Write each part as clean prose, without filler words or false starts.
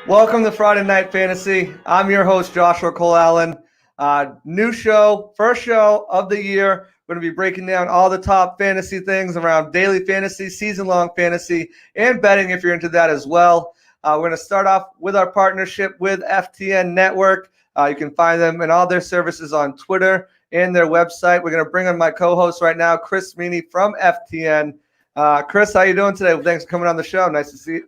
Welcome to Friday Night Fantasy. I'm your host, Joshua Cole Allen. New show, first show of the year. We're going to be breaking down all the top fantasy things around daily fantasy, season-long fantasy, and betting if you're into that as well. We're going to start off with our partnership with FTN Network. You can find them and all their services on Twitter and their website. We're going to bring on my co-host right now, Chris Meany from FTN. Chris, how you doing today? Well, thanks for coming on the show. Nice to see you.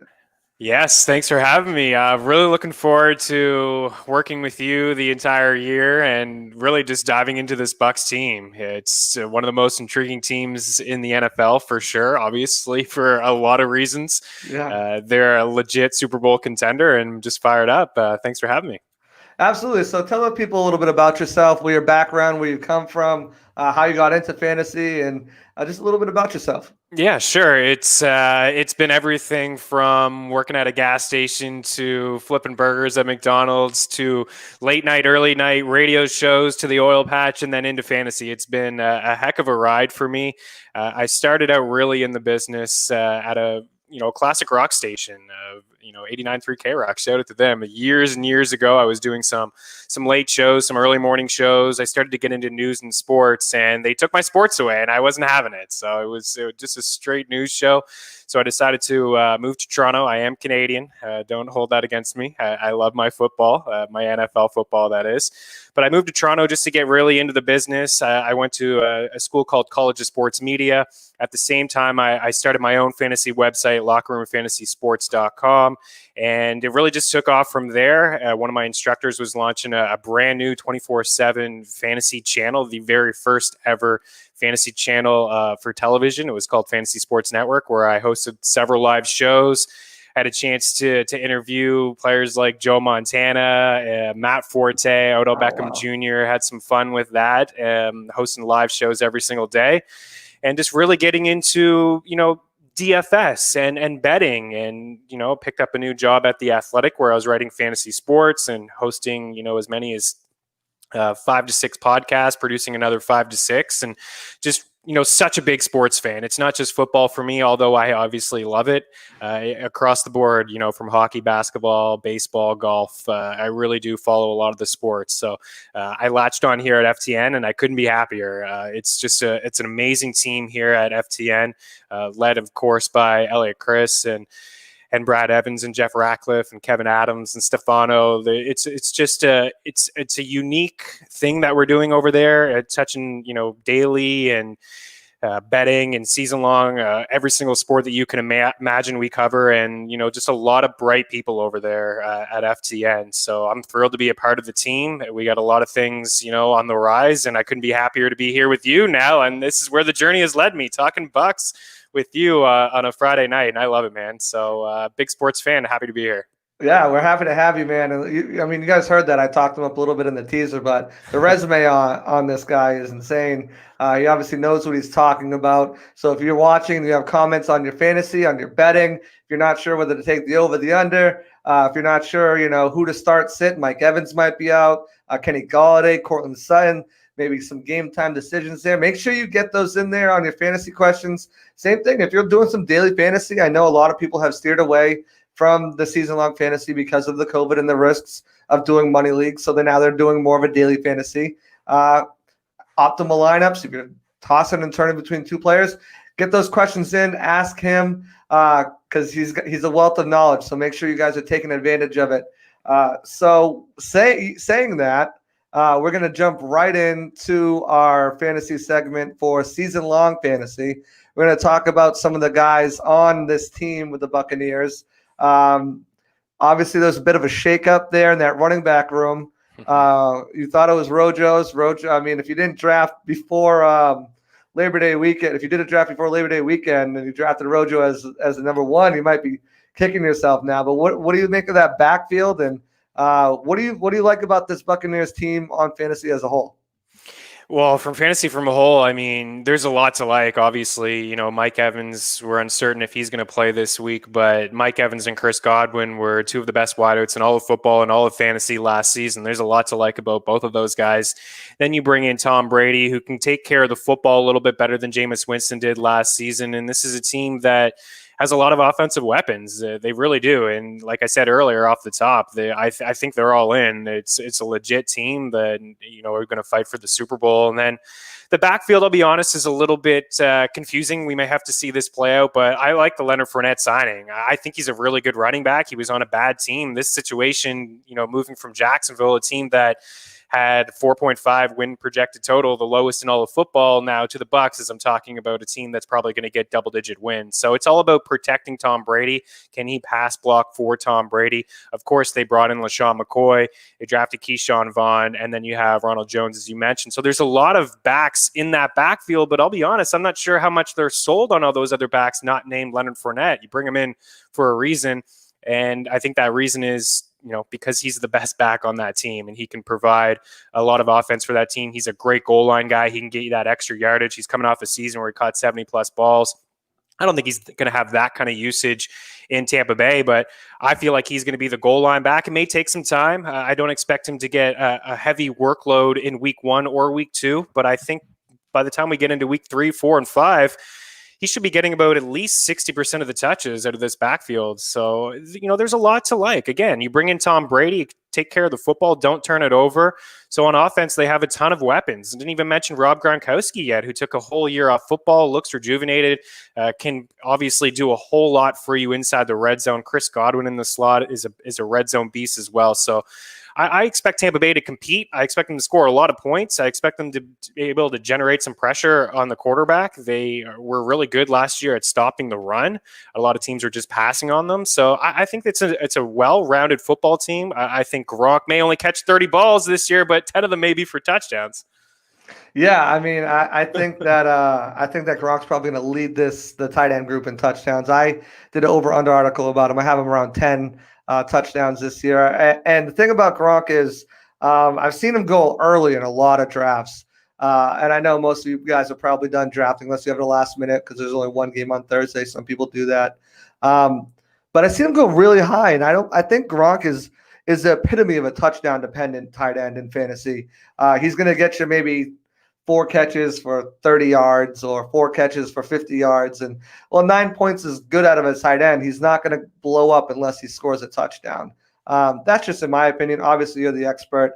Yes, thanks for having me. Really looking forward to working with you the entire year and really just diving into this Bucs team. It's one of the most intriguing teams in the NFL for sure, obviously for a lot of reasons. Yeah. They're a legit Super Bowl contender and just fired up. Thanks for having me. Absolutely. So tell the people a little bit about yourself, where your background, where you come from, how you got into fantasy, and just a little bit about yourself. Yeah, sure. It's been everything from working at a gas station to flipping burgers at McDonald's to late night, early night radio shows to the oil patch and then into fantasy. It's been a heck of a ride for me. I started out really in the business at a classic rock station, 89.3 K-Rock. Shout out to them. Years and years ago, I was doing some late shows, some early morning shows. I started to get into news and sports, and they took my sports away, and I wasn't having it. So it was just a straight news show. So I decided to move to Toronto. I am Canadian. Don't hold that against me. I love my football, my NFL football, that is. But I moved to Toronto just to get really into the business. I went to a school called College of Sports Media. At the same time, I started my own fantasy website, lockerroomfantasysports.com, and it really just took off from there. One of my instructors was launching a brand new 24/7 fantasy channel, the very first ever fantasy channel for television. It was called Fantasy Sports Network, where I hosted several live shows. Had a chance to interview players like Joe Montana, Matt Forte, Odell Beckham Jr. Had some fun with that, hosting live shows every single day. And just really getting into, DFS and betting, and, picked up a new job at The Athletic where I was writing fantasy sports and hosting, as many as 5 to 6 podcasts, producing another 5 to 6, and just, such a big sports fan. It's not just football for me, although I obviously love it across the board, from hockey, basketball, baseball, golf. I really do follow a lot of the sports. So I latched on here at FTN and I couldn't be happier. It's an amazing team here at FTN, led of course by Elliot Chris and Brad Evans and Jeff Ratcliffe and Kevin Adams and Stefano. It's a unique thing that we're doing over there, touching daily and betting and season long, every single sport that you can imagine we cover, and just a lot of bright people over there at FTN. So I'm thrilled to be a part of the team. We got a lot of things on the rise, and I couldn't be happier to be here with you now. And this is where the journey has led me, talking Bucs with you on a Friday night, and I love it, man. So big sports fan, happy to be here. Yeah, we're happy to have you, man. And you guys heard that. I talked him up a little bit in the teaser, but the resume on this guy is insane. He obviously knows what he's talking about. So if you're watching and you have comments on your fantasy, on your betting, if you're not sure whether to take the over, the under, if you're not sure, who to start, sit, Mike Evans might be out, Kenny Golladay, Courtland Sutton, maybe some game time decisions there. Make sure you get those in there on your fantasy questions. Same thing, if you're doing some daily fantasy, I know a lot of people have steered away from the season-long fantasy because of the COVID and the risks of doing money leagues. So now they're doing more of a daily fantasy. Optimal lineups, if you're tossing and turning between two players, get those questions in, ask him, because he's a wealth of knowledge. So make sure you guys are taking advantage of it. Saying that, we're going to jump right into our fantasy segment for season-long fantasy. We're going to talk about some of the guys on this team with the Buccaneers. Obviously, there's a bit of a shakeup there in that running back room. You thought it was Rojo's. I mean, if you didn't draft before Labor Day weekend, if you did a draft before Labor Day weekend and you drafted Rojo as the number one, you might be kicking yourself now. But what do you make of that backfield, and what do you like about this Buccaneers team on fantasy as a whole? Well, from fantasy from a whole, I mean, there's a lot to like. Obviously, Mike Evans, we're uncertain if he's going to play this week, but Mike Evans and Chris Godwin were two of the best wideouts in all of football and all of fantasy last season. There's a lot to like about both of those guys. Then you bring in Tom Brady, who can take care of the football a little bit better than Jameis Winston did last season. And this is a team that has a lot of offensive weapons. They really do. And like I said earlier, off the top, I think they're all in. It's a legit team that, you know, are going to fight for the Super Bowl. And then the backfield, I'll be honest, is a little bit confusing. We may have to see this play out, but I like the Leonard Fournette signing. I think he's a really good running back. He was on a bad team. This situation, you know, moving from Jacksonville, a team that had 4.5 win projected total, the lowest in all of football, now to the Bucs, as I'm talking about a team that's probably going to get double-digit wins. So it's all about protecting Tom Brady. Can he pass block for Tom Brady? Of course, they brought in LaShawn McCoy. They drafted Keyshawn Vaughn, and then you have Ronald Jones, as you mentioned. So there's a lot of backs in that backfield, but I'll be honest, I'm not sure how much they're sold on all those other backs not named Leonard Fournette. You bring them in for a reason, and I think that reason is, you know, because he's the best back on that team and he can provide a lot of offense for that team. He's a great goal line guy. He can get you that extra yardage. He's coming off a season where he caught 70 plus balls. I don't think he's going to have that kind of usage in Tampa Bay, but I feel like he's going to be the goal line back. It may take some time. I don't expect him to get a heavy workload in week 1 or week 2, but I think by the time we get into week 3, 4, and 5, he should be getting about at least 60% of the touches out of this backfield. So, you know, there's a lot to like. Again, you bring in Tom Brady, take care of the football, don't turn it over. So on offense, they have a ton of weapons. I didn't even mention Rob Gronkowski yet, who took a whole year off football, looks rejuvenated, can obviously do a whole lot for you inside the red zone. Chris Godwin in the slot is a red zone beast as well. So I expect Tampa Bay to compete. I expect them to score a lot of points. I expect them to be able to generate some pressure on the quarterback. They were really good last year at stopping the run. A lot of teams are just passing on them. So I think it's a well-rounded football team. I think Gronk may only catch 30 balls this year, but 10 of them may be for touchdowns. Yeah, I mean, I think that Gronk's probably going to lead the tight end group in touchdowns. I did an over/under article about him. I have him around 10 touchdowns this year. And the thing about Gronk is I've seen him go early in a lot of drafts. And I know most of you guys have probably done drafting unless you have the last minute because there's only one game on Thursday. Some people do that. But I've seen him go really high, and I think Gronk is the epitome of a touchdown dependent tight end in fantasy. He's going to get you maybe 4 catches for 30 yards or 4 catches for 50 yards. And, well, 9 points is good out of a tight end. He's not going to blow up unless he scores a touchdown. That's just in my opinion. Obviously, you're the expert.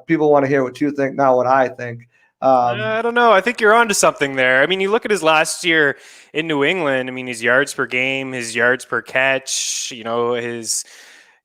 People want to hear what you think, not what I think. I don't know. I think you're onto something there. I mean, you look at his last year in New England. I mean, his yards per game, his yards per catch, you know, his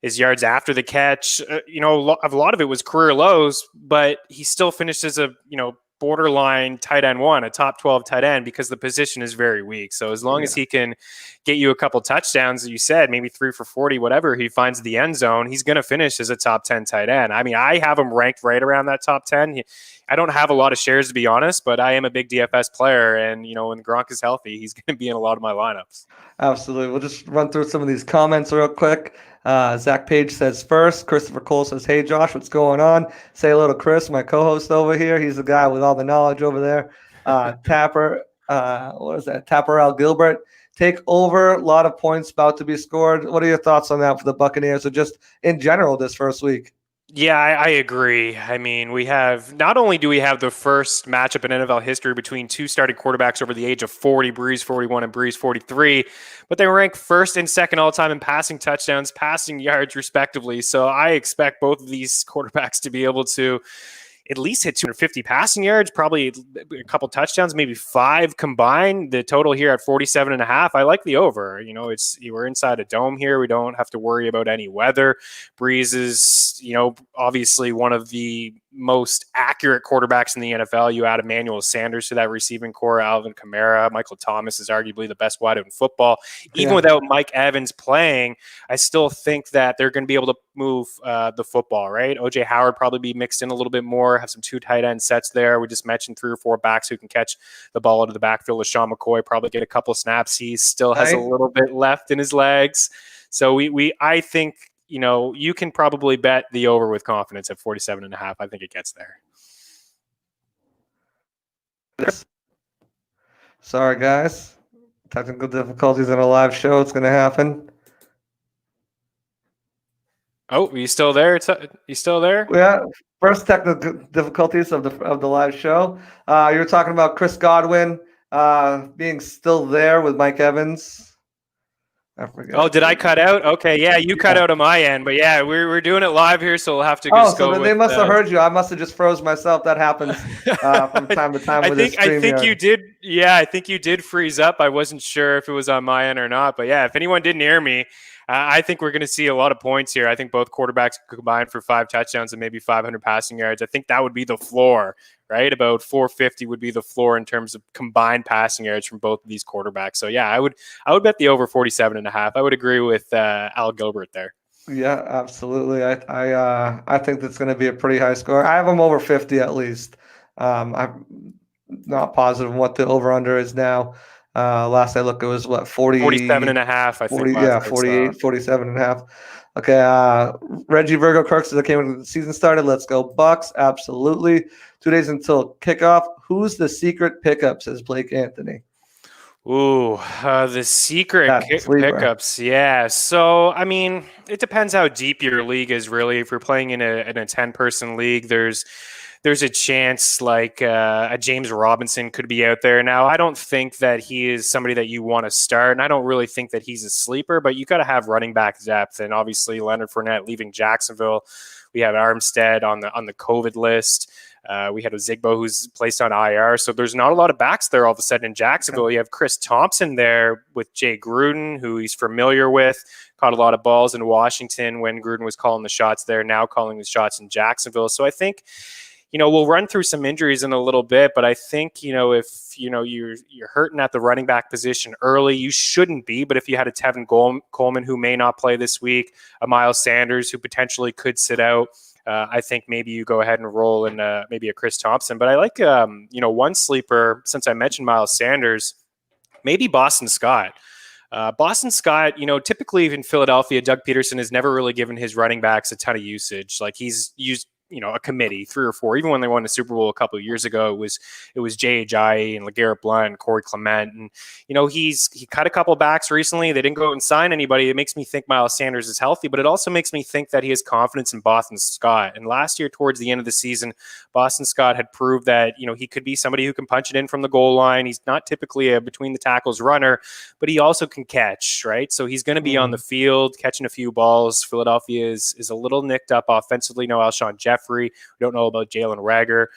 yards after the catch, you know, a lot of it was career lows, but he still finished as a, you know, borderline tight end 1, a top 12 tight end, because the position is very weak. So as long as he can get you a couple touchdowns, as you said, maybe 3 for 40, whatever he finds the end zone, he's going to finish as a top 10 tight end. I mean, I have him ranked right around that top 10. I don't have a lot of shares, to be honest, but I am a big DFS player. And, you know, when Gronk is healthy, he's going to be in a lot of my lineups. Absolutely. We'll just run through some of these comments real quick. Zach Page says first. Christopher Cole says, hey, Josh, what's going on? Say hello to Chris, my co-host over here. He's the guy with all the knowledge over there. Tapper, what is that? Tapper Al Gilbert. Take over. A lot of points about to be scored. What are your thoughts on that for the Buccaneers or just in general this first week? Yeah, I agree. I mean, we have not only do we have the first matchup in NFL history between 2 starting quarterbacks over the age of 40, Breeze 41 and Breeze 43, but they rank first and second all time in passing touchdowns, passing yards, respectively. So I expect both of these quarterbacks to be able to at least hit 250 passing yards, probably a couple touchdowns, maybe 5 combined. The total here at 47.5. I like the over. You know, we're inside a dome here. We don't have to worry about any weather. Breeze is, you know, obviously one of the most accurate quarterbacks in the NFL. You add Emmanuel Sanders to that receiving core, Alvin Kamara, Michael Thomas is arguably the best wide in football. Even without Mike Evans playing, I still think that they're going to be able to move the football, right? OJ Howard probably be mixed in a little bit more, have some 2 tight end sets there. We just mentioned 3 or 4 backs who can catch the ball out of the backfield. LaShawn McCoy probably get a couple snaps. He still has a little bit left in his legs. So I think, you know, you can probably bet the over with confidence at 47.5. I think it gets there. Sorry, guys. Technical difficulties in a live show. It's going to happen. Oh, are you still there? You still there? Yeah. First technical difficulties of the live show. You were talking about Chris Godwin being still there with Mike Evans. I forget. Oh, did I cut out? Okay, yeah, you cut out on my end, but yeah, we're doing it live here, so we'll have to Oh, just so go then with. they must have heard you. I must have just froze myself. That happens from time to time with this I think you StreamYard. did. Yeah, I think you did freeze up. I wasn't sure if it was on my end or not, but yeah, if anyone didn't hear me, I think we're going to see a lot of points here. I think both quarterbacks combined for 5 touchdowns and maybe 500 passing yards. I think that would be the floor, right? About 450 would be the floor in terms of combined passing yards from both of these quarterbacks. So yeah, I would bet the over 47.5. I would agree with Al Gilbert there. Yeah, absolutely. I think that's going to be a pretty high score. I have them over 50 at least. I'm not positive what the over under is now. Last I looked, it was what 47.5. I 40, think. yeah, 48, 47 and a half. Okay, Reggie Virgo Kirk says I came when the season started. Let's go Bucks. Absolutely. 2 days until kickoff. Who's the secret pickup, says Blake Anthony. Ooh, the secret pickups. Yeah. So, I mean, it depends how deep your league is, really. If you're playing in a 10-person league, there's a chance like a James Robinson could be out there. Now, I don't think that he is somebody that you want to start, and I don't really think that he's a sleeper, but you got to have running back depth. And obviously, Leonard Fournette leaving Jacksonville. We have Armstead on the COVID list. We had Ozigbo who's placed on IR. So there's not a lot of backs there all of a sudden in Jacksonville. You have Chris Thompson there with Jay Gruden, who he's familiar with, caught a lot of balls in Washington when Gruden was calling the shots there, now calling the shots in Jacksonville. So I think, we'll run through some injuries in a little bit, but I think, if, you're hurting at the running back position early, you shouldn't be. But if you had a Tevin Coleman who may not play this week, a Miles Sanders who potentially could sit out, I think maybe you go ahead and roll in maybe a Chris Thompson. But I like, one sleeper, since I mentioned Miles Sanders, maybe Boston Scott. Boston Scott, typically in Philadelphia, Doug Peterson has never really given his running backs a ton of usage. Like he's used, a committee, 3 or 4. Even when they won the Super Bowl a couple of years ago, it was Jay Ajayi and LeGarrette Blount and Corey Clement. And, he cut a couple backs recently. They didn't go out and sign anybody. It makes me think Miles Sanders is healthy, but it also makes me think that he has confidence in Boston Scott. And last year, towards the end of the season, Boston Scott had proved that, he could be somebody who can punch it in from the goal line. He's not typically a between the tackles runner, but he also can catch, right? So he's going to be on the field catching a few balls. Philadelphia is a little nicked up offensively. No Alshon Jeffrey. We don't know about Jalen Reagor.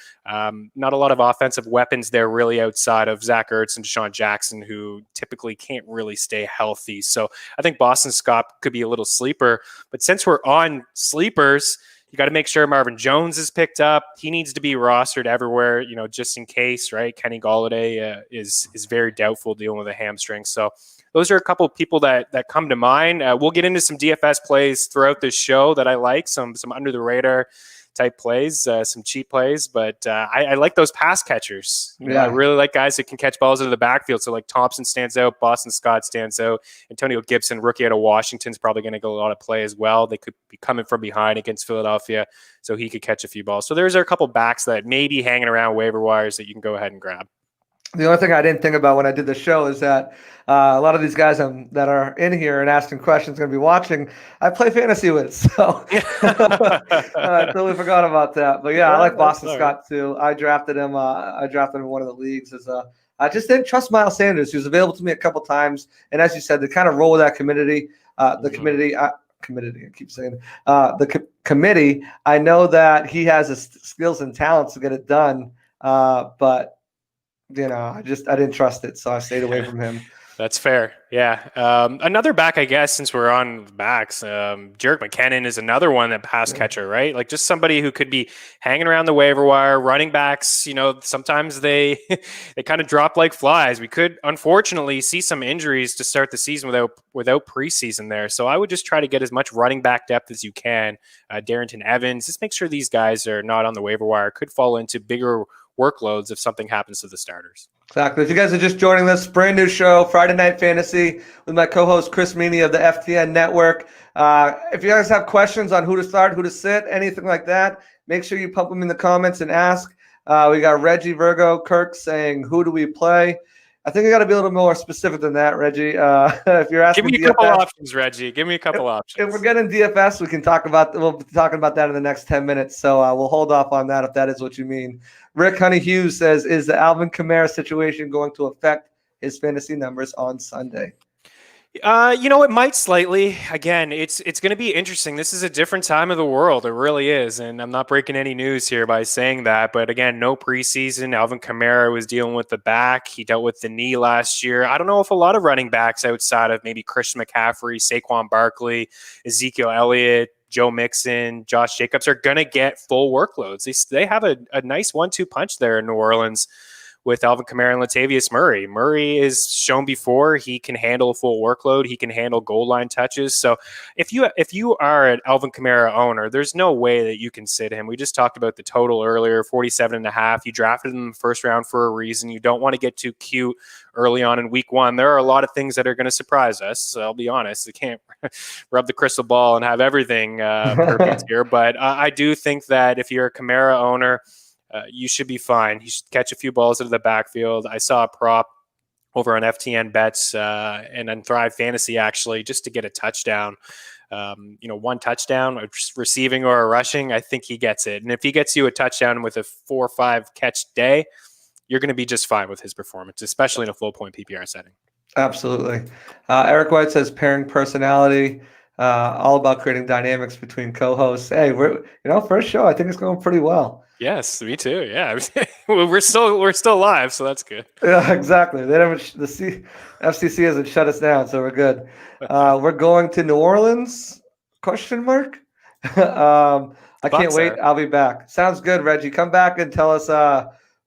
Not a lot of offensive weapons there really outside of Zach Ertz and Deshaun Jackson, who typically can't really stay healthy. So I think Boston Scott could be a little sleeper. But since we're on sleepers, you got to make sure Marvin Jones is picked up. He needs to be rostered everywhere, just in case, right? Kenny Golladay is very doubtful dealing with a hamstring. So those are a couple of people that come to mind. We'll get into some DFS plays throughout this show that I like, some under the radar type plays, some cheap plays, but I like those pass catchers. I really like guys that can catch balls into the backfield. So like Thompson stands out, Boston Scott stands out, Antonio Gibson, rookie out of Washington, is probably going to get a lot of play as well. They could be coming from behind against Philadelphia, so he could catch a few balls. So there's a couple backs that may be hanging around waiver wires that you can go ahead and grab. The only thing I didn't think about when I did the show is that a lot of these guys that are in here and asking questions going to be watching, I play fantasy with. So I totally forgot about that. But yeah, I like Boston Scott too. I drafted him. In one of the leagues. I just didn't trust Miles Sanders. He was available to me a couple times, and as you said, to kind of roll with that committee. Committee. I keep saying committee. I know that he has the skills and talents to get it done, but. I didn't trust it, so I stayed away from him. That's fair. Yeah. Another back, I guess, since we're on backs, Jerick McKinnon is another one that pass catcher, right? Like just somebody who could be hanging around the waiver wire. Running backs, sometimes they kind of drop like flies. We could unfortunately see some injuries to start the season without preseason there. So I would just try to get as much running back depth as you can. Darrington Evans, just make sure these guys are not on the waiver wire. Could fall into bigger workloads if something happens to the starters. Exactly. If you guys are just joining us, brand new show, Friday Night Fantasy, with my co-host Chris Meany of the FTN Network. If you guys have questions on who to start, who to sit, anything like that, make sure you pump them in the comments and ask. We got Reggie Virgo Kirk saying, who do we play? I think I got to be a little more specific than that, Reggie. If you're asking, give me a couple options, Reggie. Give me a couple options. If we're getting DFS, we'll be talking about that in the next 10 minutes. So we'll hold off on that if that is what you mean. Rick Honey Hughes says, is the Alvin Kamara situation going to affect his fantasy numbers on Sunday? It might slightly. Again, it's going to be interesting. This is a different time of the world. It really is, and I'm not breaking any news here by saying that. But again, no preseason. Alvin Kamara was dealing with the back. He dealt with the knee last year. I don't know if a lot of running backs outside of maybe Christian McCaffrey, Saquon Barkley, Ezekiel Elliott, Joe Mixon, Josh Jacobs are going to get full workloads. They have a nice 1-2 punch there in New Orleans with Alvin Kamara and Latavius Murray. Murray is shown before he can handle a full workload. He can handle goal line touches. So if you are an Alvin Kamara owner, there's no way that you can sit him. We just talked about the total earlier, 47.5. You drafted him in the first round for a reason. You don't want to get too cute early on in week one. There are a lot of things that are going to surprise us. So I'll be honest. I can't rub the crystal ball and have everything perfect here. But I do think that if you're a Kamara owner, you should be fine. You should catch a few balls into the backfield. I saw a prop over on FTN Bets and on Thrive Fantasy, actually, just to get a touchdown. One touchdown, a receiving or a rushing, I think he gets it. And if he gets you a touchdown with a 4 or 5 catch day, you're going to be just fine with his performance, especially in a full point PPR setting. Absolutely. Eric White says pairing personality, all about creating dynamics between co-hosts. Hey, first show, I think it's going pretty well. Yes, me too. Yeah, we're still live, so that's good. Yeah, exactly. FCC hasn't shut us down, so we're good. We're going to New Orleans? Question mark. I can't wait. I'll be back. Sounds good, Reggie. Come back and tell us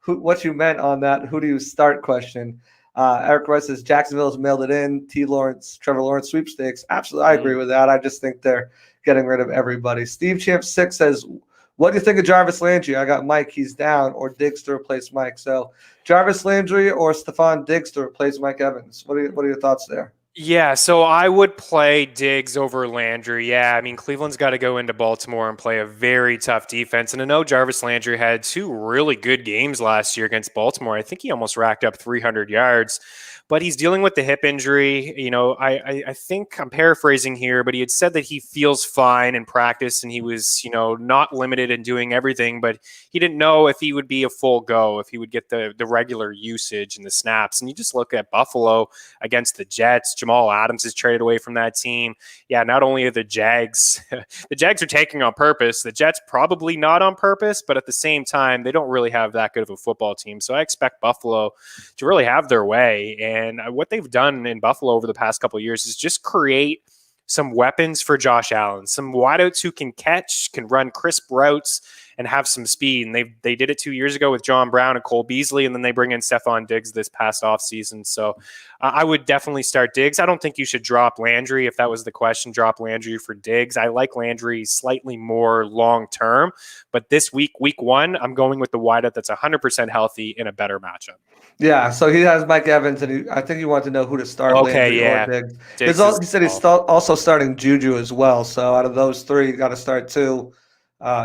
what you meant on that. Who do you start question? Eric Rice says Jacksonville has mailed it in. Trevor Lawrence sweepstakes. Absolutely, I agree with that. I just think they're getting rid of everybody. Steve Champ 6 says, what do you think of Jarvis Landry? I got Mike. He's down, or Diggs to replace Mike. So Jarvis Landry or Stephon Diggs to replace Mike Evans. What are your thoughts there? Yeah, so I would play Diggs over Landry. Yeah, I mean, Cleveland's got to go into Baltimore and play a very tough defense. And I know Jarvis Landry had 2 really good games last year against Baltimore. I think he almost racked up 300 yards. But he's dealing with the hip injury. I think I'm paraphrasing here, but he had said that he feels fine in practice and he was, not limited in doing everything, but he didn't know if he would be a full go, if he would get the regular usage and the snaps. And you just look at Buffalo against the Jets. Jamal Adams is traded away from that team. Yeah, not only are the Jags are taking on purpose, the Jets probably not on purpose, but at the same time, they don't really have that good of a football team. So I expect Buffalo to really have their way. And what they've done in Buffalo over the past couple of years is just create some weapons for Josh Allen, some wideouts who can catch, can run crisp routes, and have some speed. And they did it 2 years ago with John Brown and Cole Beasley, and then they bring in Stephon Diggs this past offseason. So I would definitely start Diggs. I don't think you should drop Landry. If that was the question, drop Landry for Diggs. I like Landry slightly more long-term, but this week 1, I'm going with the wideout that's 100% healthy in a better matchup. Yeah, so he has Mike Evans, and I think you want to know who to start. Okay, yeah. He said he's also starting Juju as well. So out of those 3, you got to start 2.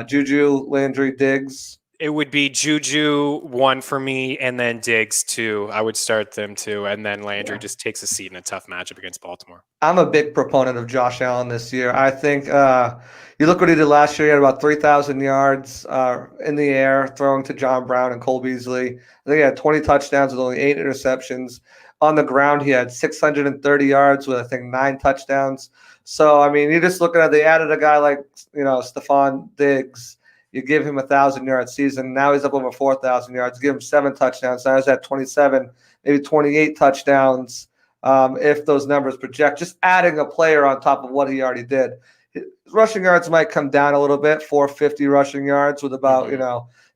Juju, Landry, Diggs. It would be Juju 1 for me, and then Diggs 2. I would start them 2, and then Landry just takes a seat in a tough matchup against Baltimore. I'm a big proponent of Josh Allen this year. I think you look what he did last year. He had about 3,000 yards in the air, throwing to John Brown and Cole Beasley. I think he had 20 touchdowns with only 8 interceptions. On the ground, he had 630 yards with, I think, 9 touchdowns. So, I mean, you're just looking at, they added a guy like, Stephon Diggs. You give him 1,000-yard season. Now he's up over 4,000 yards. Give him 7 touchdowns. Now he's at 27, maybe 28 touchdowns if those numbers project. Just adding a player on top of what he already did. His rushing yards might come down a little bit, 450 rushing yards with about,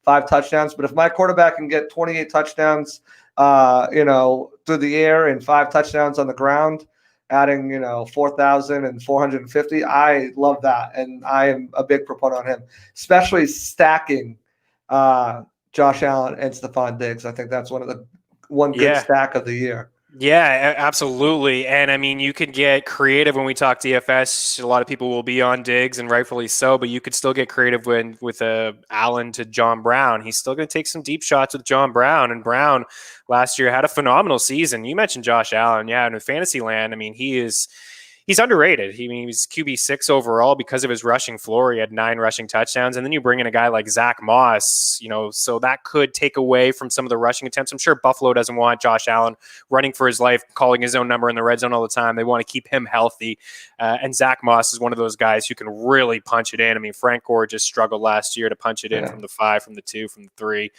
5 touchdowns. But if my quarterback can get 28 touchdowns, through the air and 5 touchdowns on the ground, adding, 4,450. I love that. And I am a big proponent on him, especially stacking Josh Allen and Stephon Diggs. I think that's one good stack of the year. Yeah, absolutely. And I mean, you could get creative when we talk DFS. A lot of people will be on Diggs, and rightfully so, but you could still get creative with Allen to John Brown. He's still going to take some deep shots with John Brown, and Brown last year had a phenomenal season. You mentioned Josh Allen. Yeah, in Fantasyland, I mean, he is He's underrated. He was QB6 overall because of his rushing floor. He had 9 rushing touchdowns. And then you bring in a guy like Zach Moss, so that could take away from some of the rushing attempts. I'm sure Buffalo doesn't want Josh Allen running for his life, calling his own number in the red zone all the time. They want to keep him healthy. And Zach Moss is one of those guys who can really punch it in. I mean, Frank Gore just struggled last year to punch it in from the 5, from the 2, from the 3.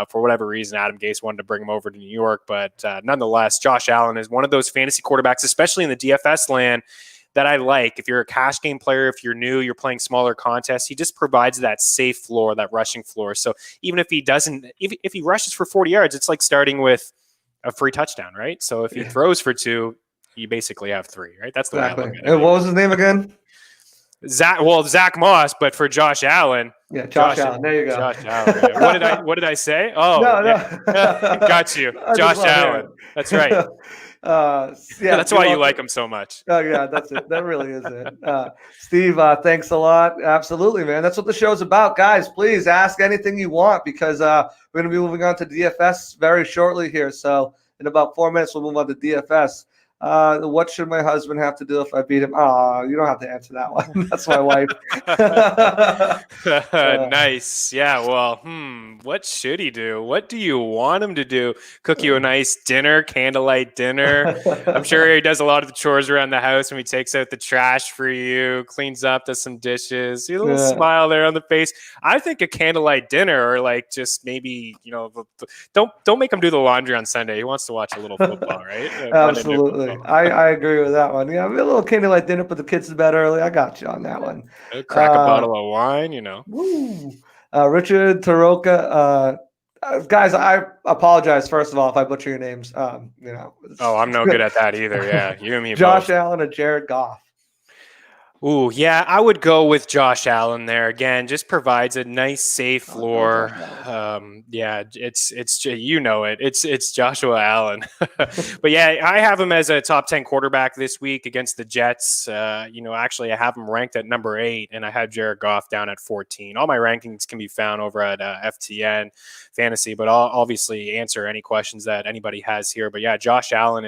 For whatever reason, Adam Gase wanted to bring him over to New York. But nonetheless, Josh Allen is one of those fantasy quarterbacks, especially in the DFS land, that I like. If you're a cash game player, if you're new, you're playing smaller contests, he just provides that safe floor, that rushing floor. So even if he doesn't, if he rushes for 40 yards, it's like starting with a free touchdown, right? So if he throws for 2, you basically have 3, right? That's the way I look at it. And what was his name again? Zach Moss, but for Josh Allen. Yeah, Josh Allen. There you go. Josh Allen. Yeah. What did I say? Oh, no. Yeah. Got you. Josh Allen. That's right. That's why you like him so much. Oh yeah, that's it. That really is it. Steve, thanks a lot. Absolutely, man. That's what the show's about, guys. Please ask anything you want, because we're going to be moving on to DFS very shortly here. So in about 4 minutes, we'll move on to DFS. What should my husband have to do if I beat him? You don't have to answer that one. That's my wife. Nice. Yeah. Well, what should he do? What do you want him to do? Cook you a nice dinner, candlelight dinner. I'm sure he does a lot of the chores around the house when he takes out the trash for you, cleans up, does some dishes. See a little smile there on the face. I think a candlelight dinner, or like just maybe, don't make him do the laundry on Sunday. He wants to watch a little football, right? Absolutely. I agree with that one. Yeah, a little candlelight dinner, put the kids to bed early. I got you on that one. Crack a bottle of wine, Woo. Richard Taroka. Guys, I apologize first of all if I butcher your names. I'm no good at that either. Yeah, you and me Josh both. Allen or Jared Goff? Ooh, yeah, I would go with Josh Allen there. Again, just provides a nice, safe floor. It's Joshua Allen. But yeah, I have him as a top 10 quarterback this week against the Jets. Actually, I have him ranked at number 8, and I have Jared Goff down at 14. All my rankings can be found over at FTN Fantasy, but I'll obviously answer any questions that anybody has here. But yeah, Josh Allen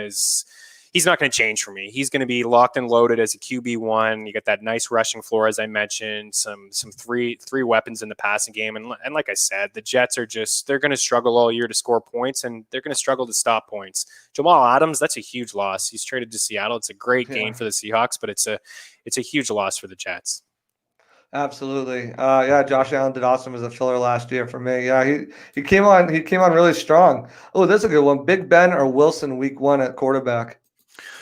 he's not going to change for me. He's going to be locked and loaded as a QB1. You get that nice rushing floor, as I mentioned, some three weapons in the passing game. And like I said, the Jets they're going to struggle all year to score points, and they're going to struggle to stop points. Jamal Adams, that's a huge loss. He's traded to Seattle. It's a great gain for the Seahawks, but it's a huge loss for the Jets. Absolutely. Josh Allen did awesome as a filler last year for me. Yeah, he came on really strong. Oh, that's a good one. Big Ben or Wilson week 1 at quarterback?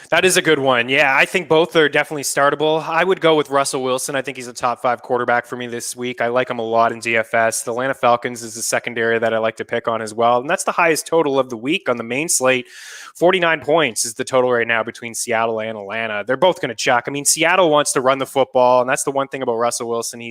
That is a good one. Yeah, I think both are definitely startable. I would go with Russell Wilson. I think he's a top 5 quarterback for me this week. I like him a lot in DFS. The Atlanta Falcons is the secondary that I like to pick on as well. And that's the highest total of the week on the main slate. 49 points is the total right now between Seattle and Atlanta. They're both going to chuck. I mean, Seattle wants to run the football, and that's the one thing about Russell Wilson.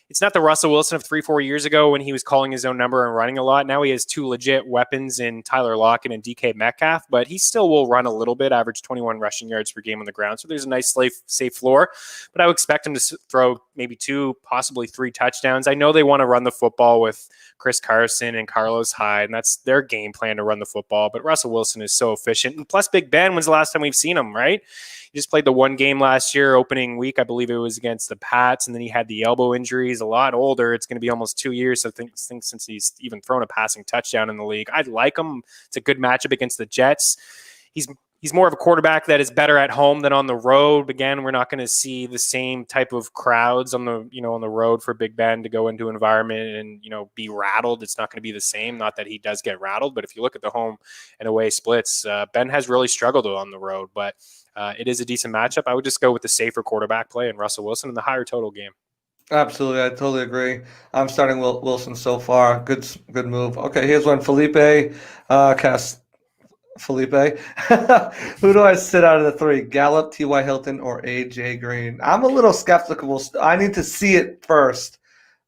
It's not the Russell Wilson of 3-4 years ago when he was calling his own number and running a lot. Now he has 2 legit weapons in Tyler Lockett and DK Metcalf, but he still will run a little bit, average 21 rushing yards per game on the ground. So there's a nice safe floor, but I would expect him to throw maybe 2, possibly 3 touchdowns. I know they want to run the football with Chris Carson and Carlos Hyde, and that's their game plan to run the football, but Russell Wilson is so efficient. And plus Big Ben, when's the last time we've seen him, right? He just played the one game last year, opening week. I believe it was against the Pats, and then he had the elbow injury. He's a lot older. It's going to be almost 2 years, I think since he's even thrown a passing touchdown in the league. I like him. It's a good matchup against the Jets. He's more of a quarterback that is better at home than on the road. Again, we're not going to see the same type of crowds on the road for Big Ben to go into an environment and be rattled. It's not going to be the same. Not that he does get rattled, but if you look at the home and away splits, Ben has really struggled on the road. But it is a decent matchup. I would just go with the safer quarterback play and Russell Wilson in the higher total game. Absolutely, I totally agree. I'm starting Wilson so far. Good move. Okay, here's one. Felipe. Who do I sit out of the 3? Gallup, T.Y. Hilton, or A.J. Green? I'm a little skeptical. I need to see it first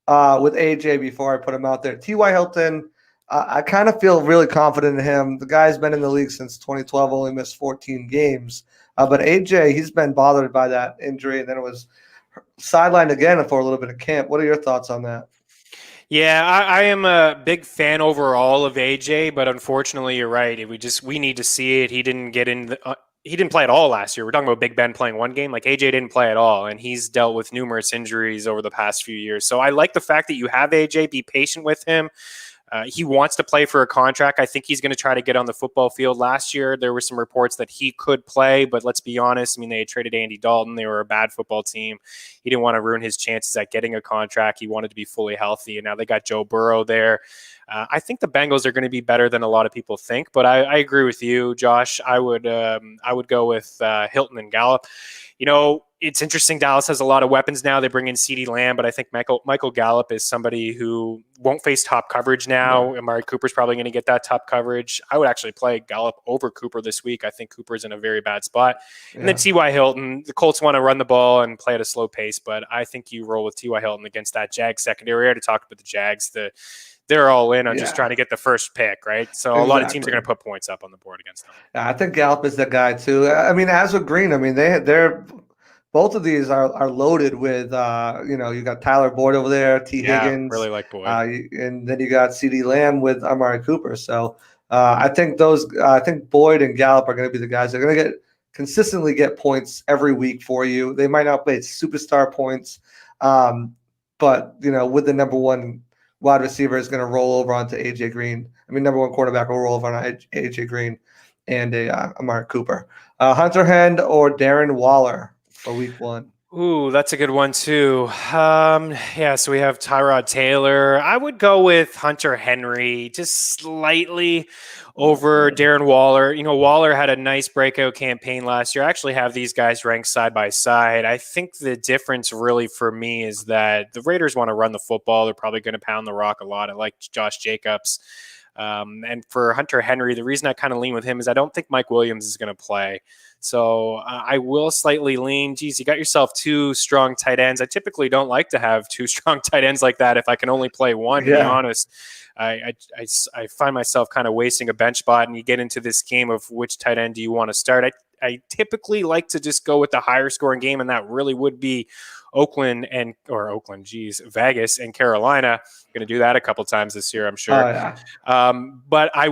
with A.J. before I put him out there. T.Y. Hilton, I kind of feel really confident in him. The guy's been in the league since 2012, only missed 14 games. But A.J., he's been bothered by that injury, and then it was sidelined again for a little bit of camp. What are your thoughts on that? Yeah, I am a big fan overall of AJ, but unfortunately, you're right. We need to see it. He didn't get in he didn't play at all last year. We're talking about Big Ben playing one game. Like AJ didn't play at all, and he's dealt with numerous injuries over the past few years. So I like the fact that you have AJ. Be patient with him. He wants to play for a contract. I think he's going to try to get on the football field. Last year, there were some reports that he could play, but let's be honest. I mean, they had traded Andy Dalton. They were a bad football team. He didn't want to ruin his chances at getting a contract. He wanted to be fully healthy, and now they got Joe Burrow there. I think the Bengals are going to be better than a lot of people think, but I agree with you, Josh. I would go with Hilton and Gallup. You know, it's interesting. Dallas has a lot of weapons now. They bring in CeeDee Lamb, but I think Michael Gallup is somebody who won't face top coverage now. Yeah. Amari Cooper's probably going to get that top coverage. I would actually play Gallup over Cooper this week. I think Cooper's in a very bad spot. Yeah. And then T.Y. Hilton, the Colts want to run the ball and play at a slow pace, but I think you roll with T.Y. Hilton against that Jags secondary. We already talked about the Jags. They're all in on just trying to get the first pick, right? So a lot of teams are going to put points up on the board against them. Yeah, I think Gallup is the guy too. I mean, as with Green, I mean, they're both of these are loaded with, you got Tyler Boyd over there, Higgins. Really like Boyd. And then you got CeeDee Lamb with Amari Cooper. So I think Boyd and Gallup are going to be the guys that are going to consistently get points every week for you. They might not play superstar points, but, with the number one wide receiver is going to roll over onto AJ Green. I mean, number one quarterback will roll over on AJ Green and Amari Cooper. Hunter Hen or Darren Waller for week one. Ooh, that's a good one too. So we have Tyrod Taylor. I would go with Hunter Henry just slightly over Darren Waller. You know, Waller had a nice breakout campaign last year. I actually have these guys ranked side by side. I think the difference really for me is that the Raiders want to run the football. They're probably going to pound the rock a lot. I like Josh Jacobs. And for Hunter Henry, the reason I kind of lean with him is I don't think Mike Williams is going to play. So I will slightly lean. Geez, you got yourself two strong tight ends. I typically don't like to have two strong tight ends like that if I can only play one, to be honest. I find myself kind of wasting a bench spot, and you get into this game of which tight end do you want to start. I typically like to just go with the higher scoring game, and that really would be Vegas and Carolina. Going to do that a couple times this year, I'm sure. Oh, yeah. But I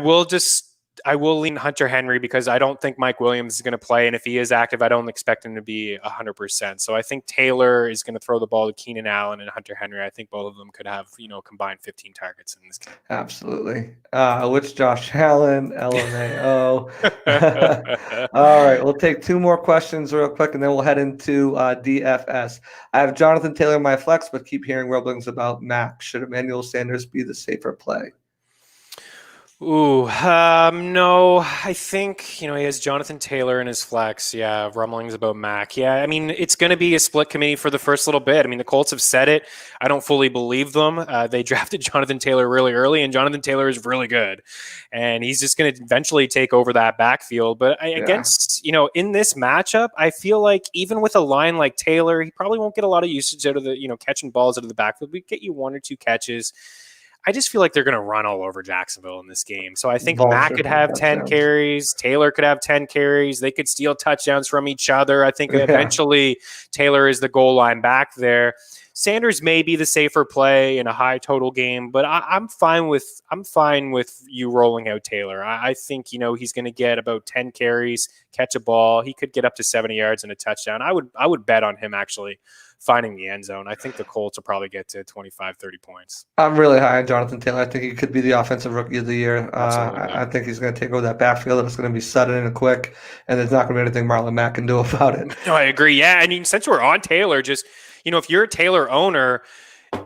will lean Hunter Henry because I don't think Mike Williams is going to play. And if he is active, I don't expect him to be 100%. So I think Taylor is going to throw the ball to Keenan Allen and Hunter Henry. I think both of them could have, combined 15 targets in this game. Absolutely. Which Josh Allen, LMAO. All right. We'll take two more questions real quick, and then we'll head into DFS. I have Jonathan Taylor in my flex, but keep hearing rumblings about Mac. Should Emmanuel Sanders be the safer play? No, I think, he has Jonathan Taylor in his flex. Yeah, rumblings about Mac. Yeah, I mean, it's going to be a split committee for the first little bit. I mean, the Colts have said it. I don't fully believe them. They drafted Jonathan Taylor really early, and Jonathan Taylor is really good. And he's just going to eventually take over that backfield. But against, in this matchup, I feel like even with a line like Taylor, he probably won't get a lot of usage out of the, catching balls out of the backfield. We get you one or two catches. I just feel like they're going to run all over Jacksonville in this game. So I think Mac could have 10 carries. Taylor could have 10 carries. They could steal touchdowns from each other. I think eventually Taylor is the goal line back there. Sanders may be the safer play in a high total game, but I'm fine with you rolling out Taylor. I think, he's going to get about 10 carries, catch a ball. He could get up to 70 yards and a touchdown. I would bet on him actually finding the end zone. I think the Colts will probably get to 25, 30 points. I'm really high on Jonathan Taylor. I think he could be the offensive rookie of the year. I think he's going to take over that backfield, and it's going to be sudden and quick, and there's not going to be anything Marlon Mack can do about it. No, I agree. Yeah, I mean, since we're on Taylor, just, if you're a Taylor owner,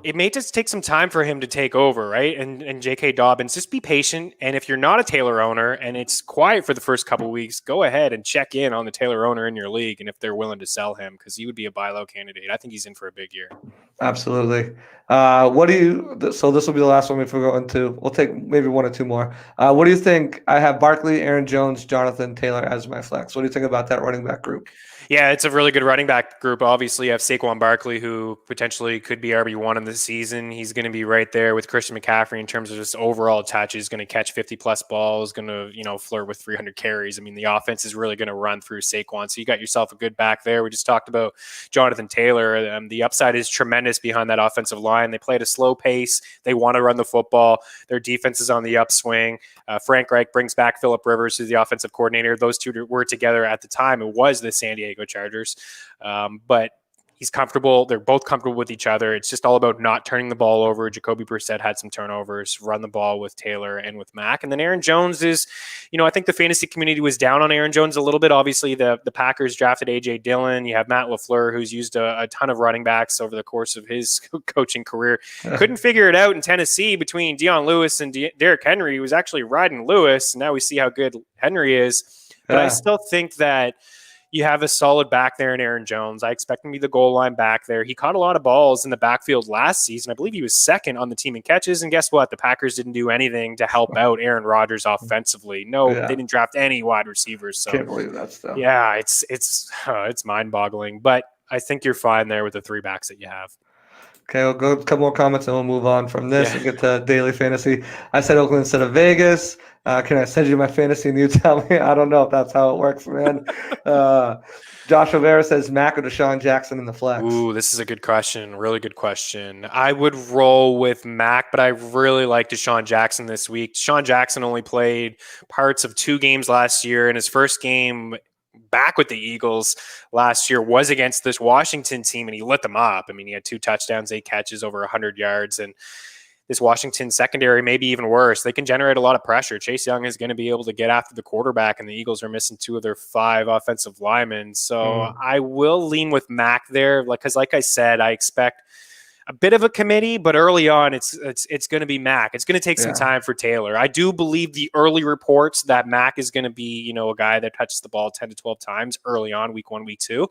it may just take some time for him to take over, right? And J.K. Dobbins, just be patient. And if you're not a Taylor owner and it's quiet for the first couple of weeks, go ahead and check in on the Taylor owner in your league, and if they're willing to sell him, because he would be a buy low candidate. I think he's in for a big year. Absolutely. So this will be the last one before we go into, we'll take maybe one or two more. What do you think? I have Barkley, Aaron Jones, Jonathan Taylor as my flex. What do you think about that running back group? Yeah, it's a really good running back group. Obviously, you have Saquon Barkley, who potentially could be RB1 on in the season, he's going to be right there with Christian McCaffrey in terms of just overall touch. He's going to catch 50-plus balls, going to, flirt with 300 carries. I mean, the offense is really going to run through Saquon. So you got yourself a good back there. We just talked about Jonathan Taylor. The upside is tremendous behind that offensive line. They play at a slow pace. They want to run the football. Their defense is on the upswing. Frank Reich brings back Phillip Rivers, who's the offensive coordinator. Those two were together at the time. It was the San Diego Chargers. But he's comfortable. They're both comfortable with each other. It's just all about not turning the ball over. Jacoby Brissett had some turnovers, run the ball with Taylor and with Mack. And then Aaron Jones is, I think the fantasy community was down on Aaron Jones a little bit. Obviously, the Packers drafted A.J. Dillon. You have Matt LaFleur, who's used a ton of running backs over the course of his coaching career. Couldn't figure it out in Tennessee between Dion Lewis and Derrick Henry. He was actually riding Lewis. Now we see how good Henry is. But I still think that you have a solid back there in Aaron Jones. I expect him to be the goal line back there. He caught a lot of balls in the backfield last season. I believe he was second on the team in catches. And guess what? The Packers didn't do anything to help out Aaron Rodgers offensively. No, they didn't draft any wide receivers. So can't believe that stuff. Yeah, it's mind-boggling. But I think you're fine there with the three backs that you have. Okay, we'll go a couple more comments and we'll move on from this and get to daily fantasy. I said Oakland instead of Vegas. Can I send you my fantasy and you tell me? I don't know if that's how it works, man. Josh Rivera says Mack or Deshaun Jackson in the flex. Ooh, this is a good question. Really good question. I would roll with Mack, but I really like Deshaun Jackson this week. Deshaun Jackson only played parts of 2 games last year, and his first game back with the Eagles last year was against this Washington team, and he lit them up. I mean, he had 2 touchdowns, 8 catches, over 100 yards, and this Washington secondary may be even worse. They can generate a lot of pressure. Chase Young is going to be able to get after the quarterback, and the Eagles are missing 2 of their 5 offensive linemen. So I will lean with Mack there, because like I said, I expect a bit of a committee, but early on, it's going to be Mack. It's going to take some time for Taylor. I do believe the early reports that Mack is going to be, a guy that touches the ball 10 to 12 times early on, week 1, week 2.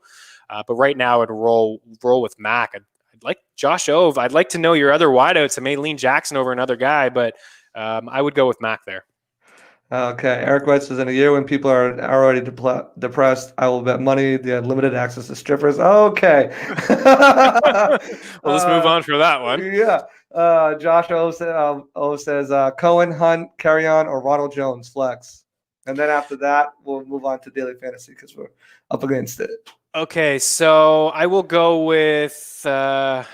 But right now, I'd roll with Mack. I'd like Josh Ove. I'd like to know your other wideouts. I may lean Jackson over another guy, but I would go with Mack there. Okay. Eric White says, in a year when people are already depressed, I will bet money they had limited access to strippers. Okay. Well, let's move on from that one. Yeah. Josh O says, Cohen, Hunt, Kerryon, or Ronald Jones flex. And then after that, we'll move on to daily fantasy because we're up against it. Okay, so I will go with so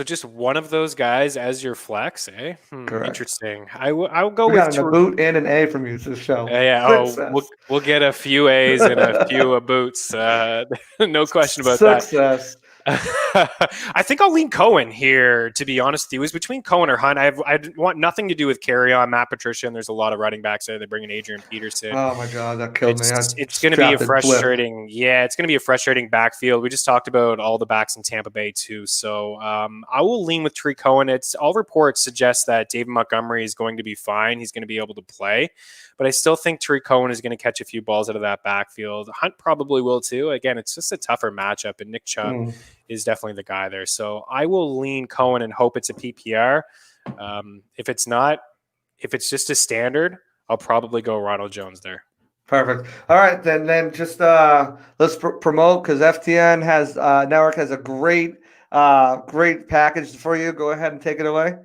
just one of those guys as your flex, eh? Correct. Interesting. I will go we with got a boot and an A from you this show. Yeah. We'll get a few A's and a few boots. No question about that. I think I'll lean Cohen here, to be honest with you. It was between Cohen or Hunt. I want nothing to do with Kerryon, Matt Patricia, and there's a lot of running backs there. They bring in Adrian Peterson. Oh my God, that killed me. It's going to be a frustrating, it's going to be a frustrating backfield. We just talked about all the backs in Tampa Bay too. So I will lean with Tree Cohen. All reports suggest that David Montgomery is going to be fine. He's going to be able to play. But I still think Tree Cohen is going to catch a few balls out of that backfield. Hunt probably will too. Again, it's just a tougher matchup, and Nick Chubb is definitely the guy there. So I will lean Cohen and hope it's a PPR. If it's not, if it's just a standard, I'll probably go Ronald Jones there. Perfect. All right, then just let's promote, because FTN network has a great package for you. Go ahead and take it away.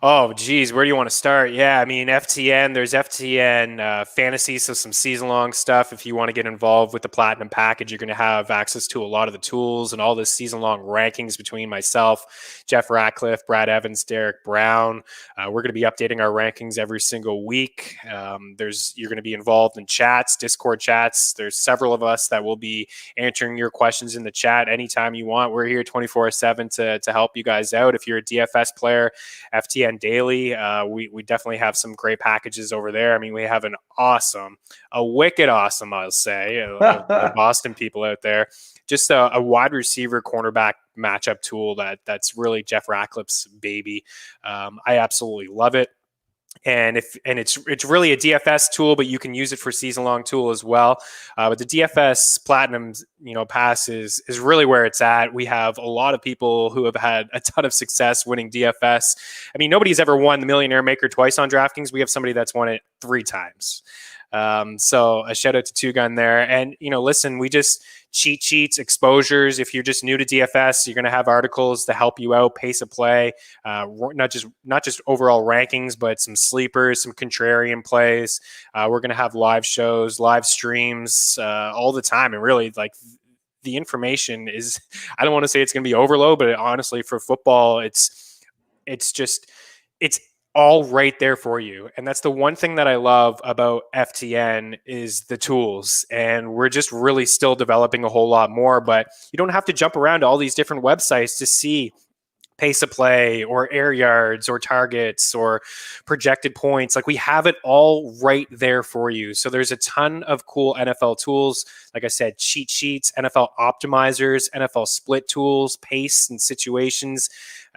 Oh, geez, where do you want to start? Yeah, I mean, FTN, there's FTN Fantasy, so some season-long stuff. If you want to get involved with the Platinum package, you're going to have access to a lot of the tools and all the season-long rankings between myself, Jeff Ratcliffe, Brad Evans, Derek Brown. We're going to be updating our rankings every single week. You're going to be involved in chats, Discord chats. There's several of us that will be answering your questions in the chat anytime you want. We're here 24/7 to help you guys out. If you're a DFS player, FTN Daily, we definitely have some great packages over there. I mean, we have a wicked awesome, I'll say, the Boston people out there. Just a wide receiver cornerback matchup tool that's really Jeff Ratcliffe's baby. I absolutely love it. And it's really a DFS tool, but you can use it for season-long tool as well. But the DFS Platinum, pass is really where it's at. We have a lot of people who have had a ton of success winning DFS. I mean, nobody's ever won the Millionaire Maker twice on DraftKings. We have somebody that's won it 3 times. So a shout out to Two Gun there. And, listen, we just cheat sheets, exposures. If you're just new to DFS, you're going to have articles to help you out, pace of play, not just overall rankings, but some sleepers, some contrarian plays. We're going to have live shows, live streams all the time. And really, like, the information is, I don't want to say it's going to be overload, but honestly, for football, it's all right there for you. And that's the one thing that I love about FTN is the tools. And we're just really still developing a whole lot more, but you don't have to jump around to all these different websites to see pace of play or air yards or targets or projected points. Like, we have it all right there for you. So there's a ton of cool NFL tools. Like I said, cheat sheets, NFL optimizers, NFL split tools, pace and situations.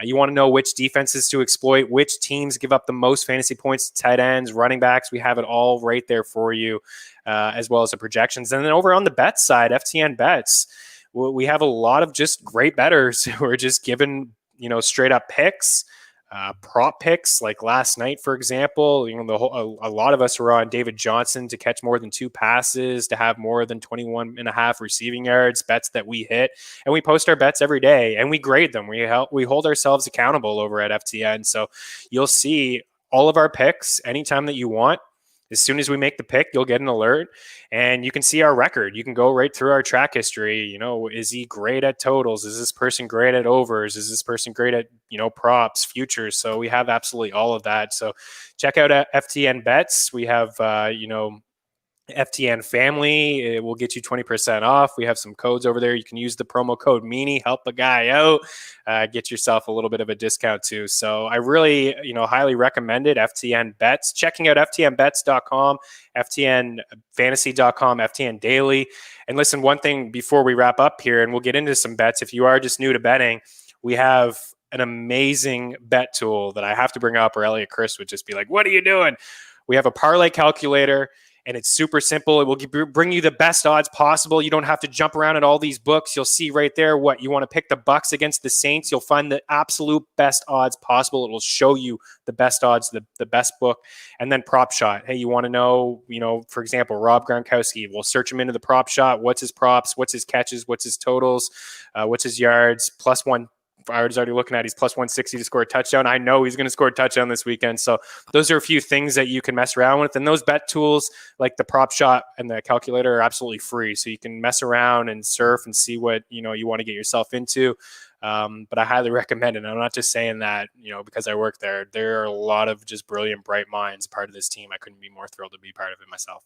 You want to know which defenses to exploit, which teams give up the most fantasy points to tight ends, running backs. We have it all right there for you, as well as the projections. And then over on the bet side, FTN Bets, we have a lot of just great bettors who are just giving straight up picks, prop picks. Like last night, for example, a lot of us were on David Johnson to catch more than 2 passes, to have more than 21.5 receiving yards, bets that we hit. And we post our bets every day and we grade them. We hold ourselves accountable over at FTN. So you'll see all of our picks anytime that you want. As soon as we make the pick, you'll get an alert and you can see our record. You can go right through our track history. Is he great at totals? Is this person great at overs? Is this person great at, props, futures? So we have absolutely all of that. So check out FTN Bets. We have, FTN Family. It will get you 20% off. We have some codes over there. You can use the promo code Meanie, help a guy out, get yourself a little bit of a discount too. So I really, highly recommend it. FTN Bets. Checking out FTNBets.com, FTNFantasy.com, FTN Daily. And listen, one thing before we wrap up here, and we'll get into some bets. If you are just new to betting, we have an amazing bet tool that I have to bring up, or Elliot Chris would just be like, "What are you doing?" We have a parlay calculator. And it's super simple. It will bring you the best odds possible. You don't have to jump around at all these books. You'll see right there what you want to pick the Bucks against the Saints. You'll find the absolute best odds possible. It will show you the best odds, the best book, and then prop shot. Hey, you want to know, for example, Rob Gronkowski. We'll search him into the prop shot. What's his props? What's his catches? What's his totals? What's his yards? +1. I was already looking at he's +160 to score a touchdown. I know he's going to score a touchdown this weekend. So those are a few things that you can mess around with. And those bet tools like the prop shot and the calculator are absolutely free. So you can mess around and surf and see what, you want to get yourself into. But I highly recommend it. And I'm not just saying that, because I work there. There are a lot of just brilliant, bright minds part of this team. I couldn't be more thrilled to be part of it myself.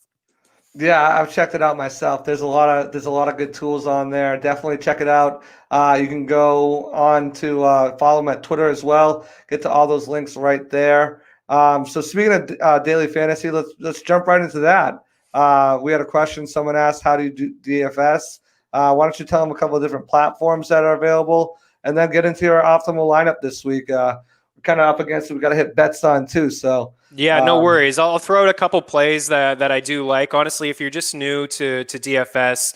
Yeah, I've checked it out myself. There's a lot of good tools on there. Definitely check it out. You can go on to follow them at Twitter as well. Get to all those links right there. So speaking of daily fantasy, let's jump right into that. We had a question. Someone asked, "How do you do DFS?" Why don't you tell them a couple of different platforms that are available, and then get into your optimal lineup this week. We're kind of up against it. We got to hit bets on too. So. Yeah, no worries. I'll throw out a couple plays that I do like. Honestly, if you're just new to DFS,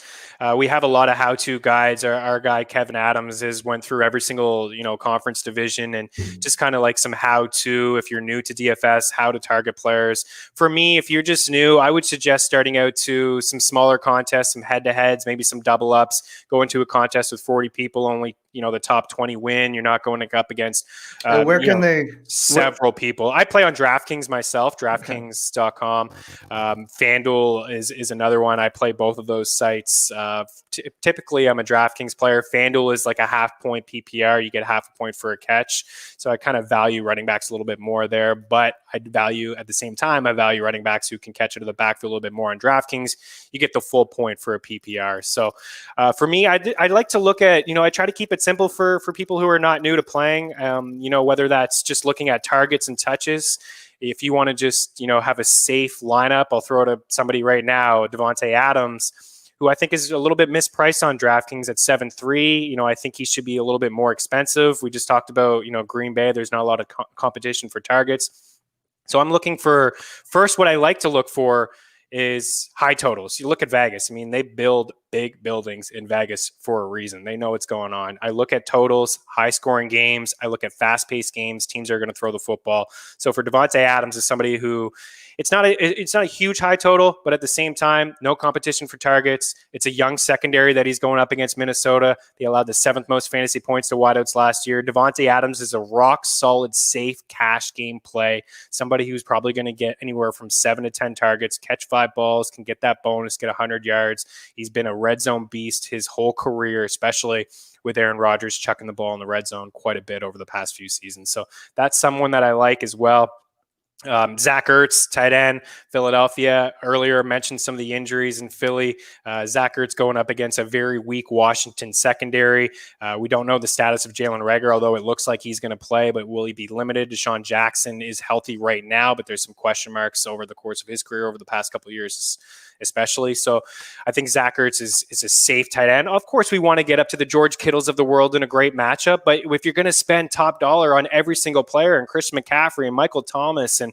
we have a lot of how-to guides. Our guy Kevin Adams went through every single conference division and just kind of like some how-to. If you're new to DFS, how to target players. For me, if you're just new, I would suggest starting out to some smaller contests, some head-to-heads, maybe some double-ups. Go into a contest with 40 people, only the top 20 win. You're not going up against several people. I play on DraftKings myself, DraftKings.com. FanDuel is another one. I play both of those sites. Typically, I'm a DraftKings player. FanDuel is like a half-point PPR. You get half a point for a catch. So I kind of value running backs a little bit more there. But I value running backs who can catch it to the backfield a little bit more on DraftKings. You get the full point for a PPR. So for me, I'd like to look at, I try to keep it simple for people who are not new to playing, whether that's just looking at targets and touches. If you want to just, have a safe lineup, I'll throw to somebody right now, Devontae Adams, who I think is a little bit mispriced on DraftKings at 7.3. I think he should be a little bit more expensive. We just talked about, Green Bay. There's not a lot of competition for targets. So I'm looking for, first, what I like to look for is high totals. You look at Vegas. I mean, they build big buildings in Vegas for a reason. They know what's going on. I look at totals, high scoring games. I look at fast paced games. Teams are going to throw the football. So for Davante Adams is somebody who it's not a huge high total, but at the same time, no competition for targets. It's a young secondary that he's going up against Minnesota. They allowed the 7th most fantasy points to wideouts last year. Davante Adams is a rock solid, safe cash game play. Somebody who's probably going to get anywhere from 7 to 10 targets, catch 5 balls, can get that bonus, get 100 yards. He's been a red zone beast his whole career, especially with Aaron Rodgers chucking the ball in the red zone quite a bit over the past few seasons. So that's someone that I like as well. Zach Ertz, tight end, Philadelphia. Earlier mentioned some of the injuries in Philly. Zach Ertz going up against a very weak Washington secondary. We don't know the status of Jalen Reagor, although it looks like he's going to play, but will he be limited? Deshaun Jackson is healthy right now, but there's some question marks over the course of his career over the past couple of years, especially. So I think Zach Ertz is a safe tight end. Of course, we want to get up to the George Kittles of the world in a great matchup, but if you're going to spend top dollar on every single player and Christian McCaffrey and Michael Thomas and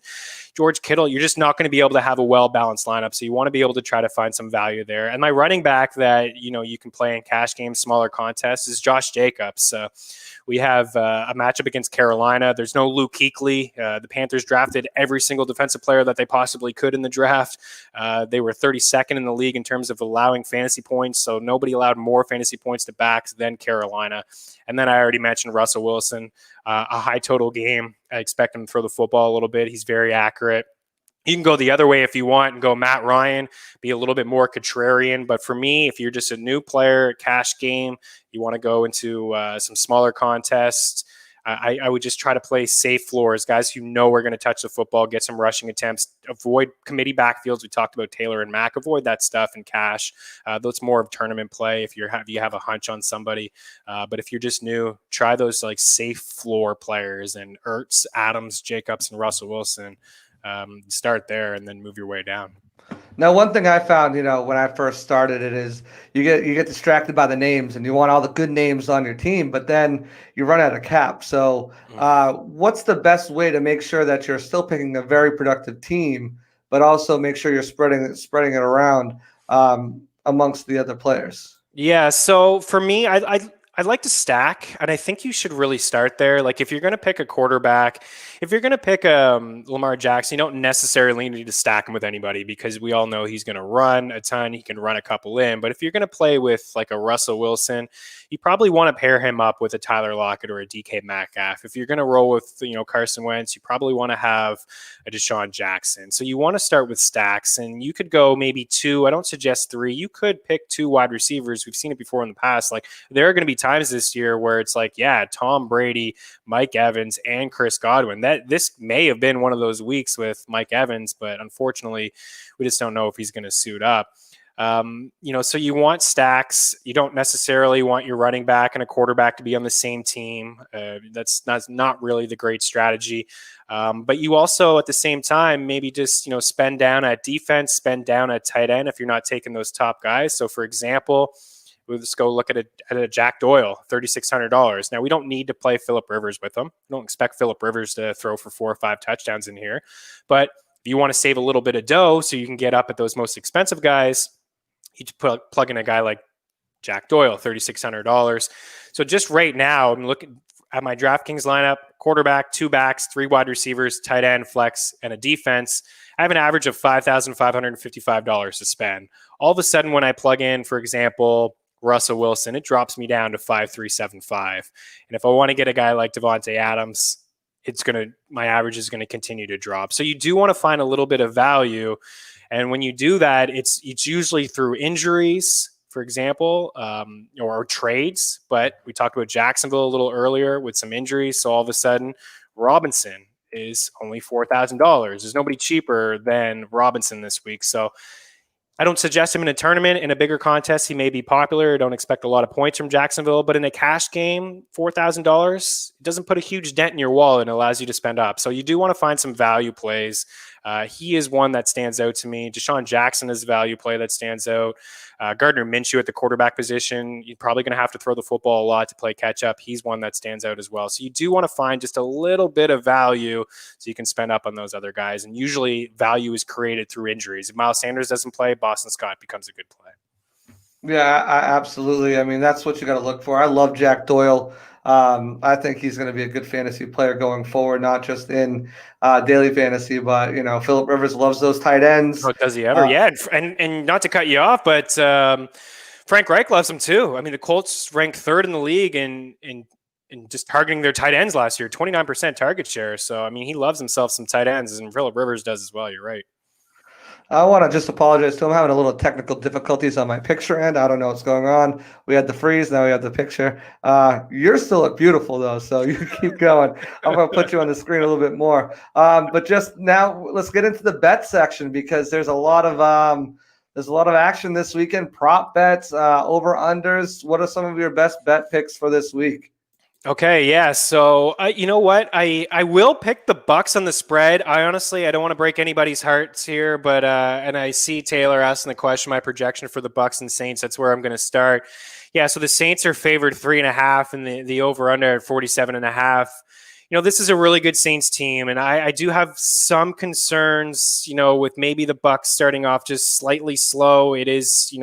George Kittle, you're just not going to be able to have a well-balanced lineup. So you want to be able to try to find some value there. And my running back that, you can play in cash games, smaller contests is Josh Jacobs. We have a matchup against Carolina. There's no Luke Kuechly. The Panthers drafted every single defensive player that they possibly could in the draft. They were 32nd in the league in terms of allowing fantasy points. So nobody allowed more fantasy points to backs than Carolina. And then I already mentioned Russell Wilson, a high total game. I expect him to throw the football a little bit. He's very accurate. You can go the other way if you want and go Matt Ryan, be a little bit more contrarian. But for me, if you're just a new player, cash game, you want to go into some smaller contests, I would just try to play safe floors, guys who know are going to touch the football, get some rushing attempts, avoid committee backfields. We talked about Taylor and Mack, avoid that stuff in cash. That's more of tournament play if you have a hunch on somebody. But if you're just new, try those like safe floor players and Ertz, Adams, Jacobs, and Russell Wilson. Start there and then move your way down. Now, one thing I found, when I first started it is you get distracted by the names and you want all the good names on your team, but then you run out of cap. So what's the best way to make sure that you're still picking a very productive team, but also make sure you're spreading it around amongst the other players? Yeah. So for me, I'd like to stack, and I think you should really start there. Like if you're going to pick a quarterback, if you're going to pick Lamar Jackson, you don't necessarily need to stack him with anybody because we all know he's going to run a ton. He can run a couple in. But if you're going to play with like a Russell Wilson, you probably want to pair him up with a Tyler Lockett or a DK Metcalf. If you're going to roll with Carson Wentz, you probably want to have a Deshaun Jackson. So you want to start with stacks, and you could go maybe 2. I don't suggest 3. You could pick 2 wide receivers. We've seen it before in the past. Like there are going to be times this year where it's like, yeah, Tom Brady, Mike Evans, and Chris Godwin. This may have been one of those weeks with Mike Evans, but unfortunately, we just don't know if he's going to suit up. So you want stacks. You don't necessarily want your running back and a quarterback to be on the same team. That's not really the great strategy. But you also, at the same time, maybe just, spend down at defense, spend down at tight end if you're not taking those top guys. So, for example, we'll just go look at a Jack Doyle, $3,600. Now, we don't need to play Phillip Rivers with him. We don't expect Phillip Rivers to throw for 4 or 5 touchdowns in here. But if you want to save a little bit of dough so you can get up at those most expensive guys, you plug in a guy like Jack Doyle, $3,600. So just right now, I'm looking at my DraftKings lineup: quarterback, 2 backs, 3 wide receivers, tight end, flex, and a defense. I have an average of $5,555 to spend. All of a sudden, when I plug in, for example, Russell Wilson, it drops me down to 5,375. And if I want to get a guy like Davante Adams, my average is going to continue to drop. So you do want to find a little bit of value. And when you do that, it's usually through injuries, for example, or trades. But we talked about Jacksonville a little earlier with some injuries. So all of a sudden, Robinson is only $4,000. There's nobody cheaper than Robinson this week. So I don't suggest him in a tournament. In a bigger contest, he may be popular. Don't expect a lot of points from Jacksonville. But in a cash game, $4,000, it doesn't put a huge dent in your wallet and allows you to spend up. So you do want to find some value plays. He is one that stands out to me. Deshaun Jackson is a value play that stands out. Gardner Minshew at the quarterback position, you're probably going to have to throw the football a lot to play catch up. He's one that stands out as well. So you do want to find just a little bit of value so you can spend up on those other guys. And usually value is created through injuries. If Miles Sanders doesn't play, Boston Scott becomes a good play. Yeah, absolutely. I mean, that's what you got to look for. I love Jack Doyle. I think he's going to be a good fantasy player going forward, not just in daily fantasy, but Philip Rivers loves those tight ends. Oh, does he ever? Uh, Yeah, and not to cut you off, but Frank Reich loves him too. I mean, the Colts ranked third in the league in just targeting their tight ends last year, 29% target share. So I mean, he loves himself some tight ends, and Philip Rivers does as well. You're right. I want to just apologize to him. I'm having a little technical difficulties on my picture end. I don't know what's going on. We had the freeze, now we have the picture. You still look beautiful though, so you keep going. I'm going to put you on the screen a little bit more. But just now, let's get into the bet section because there's a lot of action this weekend. Prop bets, over unders. What are some of your best bet picks for this week? Okay, yeah. So you know what? I will pick the Bucks on the spread. I don't want to break anybody's hearts here, but and I see Taylor asking the question. My projection for the Bucks and Saints. That's where I'm going to start. Yeah. So the Saints are favored 3.5, and the over under at 47.5. This is a really good Saints team, and I do have some concerns, with maybe the Bucks starting off just slightly slow. It is,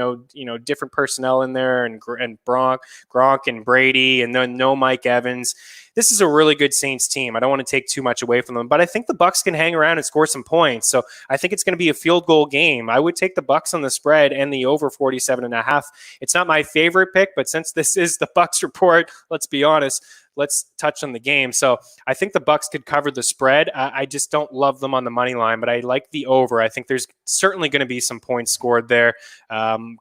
different personnel in there, and Gronk and Brady, and then no Mike Evans. This is a really good Saints team. I don't want to take too much away from them, but I think the Bucks can hang around and score some points. So I think it's going to be a field goal game. I would take the Bucks on the spread and the over 47.5. It's not my favorite pick, but since this is the Bucks report, let's be honest. Let's touch on the game. So I think the Bucks could cover the spread. I just don't love them on the money line, but I like the over. I think there's certainly going to be some points scored there.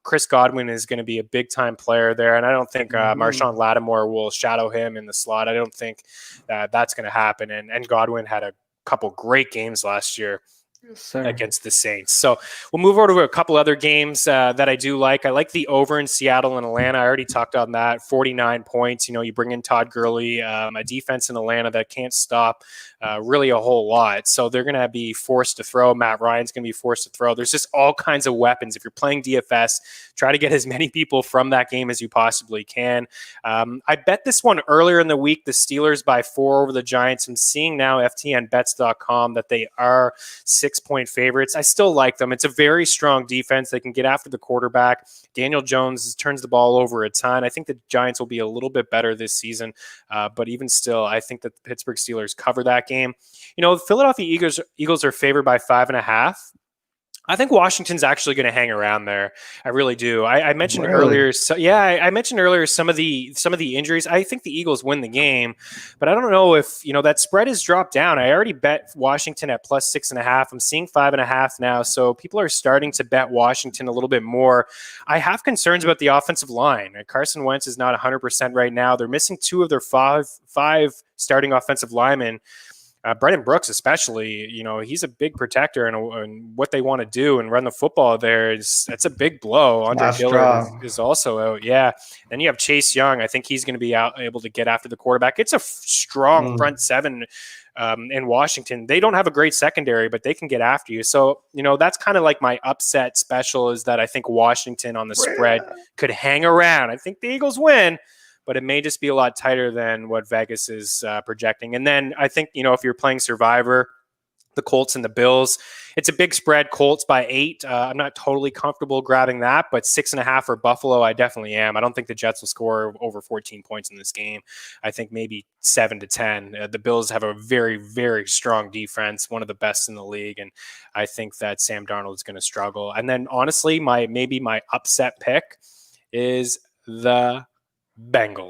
Chris Godwin is going to be a big time player there, and I don't think Marshawn Lattimore will shadow him in the slot. I don't think that's going to happen. And Godwin had a couple great games last year. Yes, Against the Saints. So we'll move over to a couple other games that I do like. I like the over in Seattle and Atlanta. I already talked on that. 49 points. You bring in Todd Gurley, a defense in Atlanta that can't stop really a whole lot. So they're going to be forced to throw. Matt Ryan's going to be forced to throw. There's just all kinds of weapons. If you're playing DFS, try to get as many people from that game as you possibly can. I bet this one earlier in the week, the Steelers by 4 over the Giants. I'm seeing now FTNbets.com that they are 6-point favorites. I still like them. It's a very strong defense. They can get after the quarterback. Daniel Jones turns the ball over a ton. I think the Giants will be a little bit better this season, but even still, I think that the Pittsburgh Steelers cover that game. The Philadelphia Eagles are favored by 5.5. I think Washington's actually going to hang around there. I really do. I mentioned earlier. So, yeah, I mentioned earlier some of the injuries. I think the Eagles win the game, but I don't know if that spread has dropped down. I already bet Washington at plus 6.5. I'm seeing 5.5 now, so people are starting to bet Washington a little bit more. I have concerns about the offensive line. Carson Wentz is not 100% right now. They're missing 2 of their five starting offensive linemen. Brendan Brooks, especially, he's a big protector, and what they want to do and run the football there that's a big blow. Andre Dillard is also out. Yeah. Then you have Chase Young. I think he's going to be able to get after the quarterback. It's a strong front seven in Washington. They don't have a great secondary, but they can get after you. So, that's kind of like my upset special, is that I think Washington on the spread could hang around. I think the Eagles win, but it may just be a lot tighter than what Vegas is projecting. And then I think, if you're playing Survivor, the Colts and the Bills, it's a big spread. Colts by 8. I'm not totally comfortable grabbing that, but 6.5 for Buffalo, I definitely am. I don't think the Jets will score over 14 points in this game. I think maybe 7 to 10. The Bills have a very, very strong defense, one of the best in the league, and I think that Sam Darnold is going to struggle. And then honestly, my upset pick is the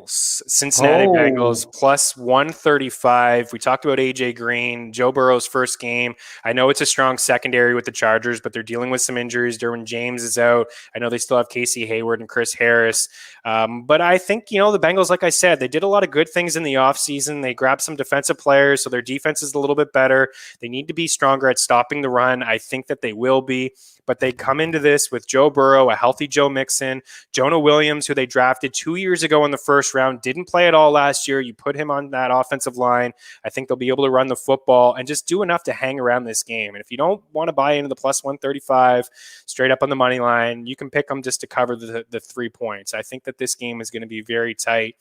Cincinnati Bengals plus 135. We talked about AJ Green, Joe Burrow's first game. I know it's a strong secondary with the Chargers, but they're dealing with some injuries. Derwin James is out. I know they still have Casey Hayward and Chris Harris. But I think, the Bengals, like I said, they did a lot of good things in the offseason. They grabbed some defensive players, so their defense is a little bit better. They need to be stronger at stopping the run. I think that they will be. But they come into this with Joe Burrow, a healthy Joe Mixon, Jonah Williams, who they drafted 2 years ago in the first round, didn't play at all last year. You put him on that offensive line. I think they'll be able to run the football and just do enough to hang around this game. And if you don't want to buy into the plus 135 straight up on the money line, you can pick them just to cover the 3 points. I think that this game is going to be very tight.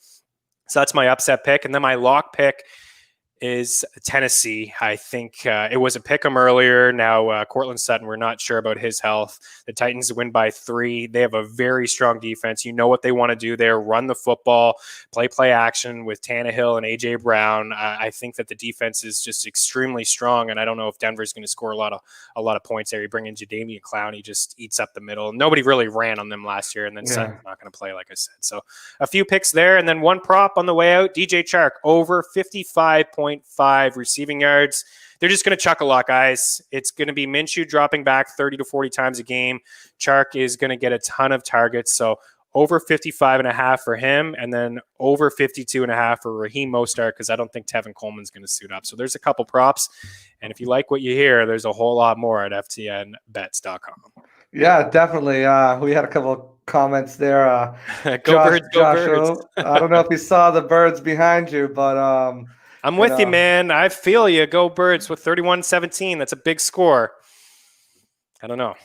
So that's my upset pick. And then my lock pick is Tennessee. I think it was a pick 'em earlier. Now, Cortland Sutton, we're not sure about his health. The Titans win by 3. They have a very strong defense. You know what they want to do there: run the football, play action with Tannehill and A.J. Brown. I think that the defense is just extremely strong, and I don't know if Denver's going to score a lot of points there. You bring in Jadeveon Clowney, he just eats up the middle. Nobody really ran on them last year, and then Sutton's not going to play, like I said. So a few picks there, and then one prop on the way out: DJ Chark over 55.5 receiving yards. They're just going to chuck a lot, guys. It's going to be Minshew dropping back 30 to 40 times a game. Chark is going to get a ton of targets. So over 55.5 for him, and then over 52.5 for Raheem Mostert, because I don't think Tevin Coleman's going to suit up. So there's a couple props. And if you like what you hear, there's a whole lot more at ftnbets.com. Yeah, definitely. We had a couple of comments there. Go Birds, go Birds. I don't know if you saw the birds behind you, but I'm with you, man. I feel you. Go Birds with 31-17. That's a big score. I don't know.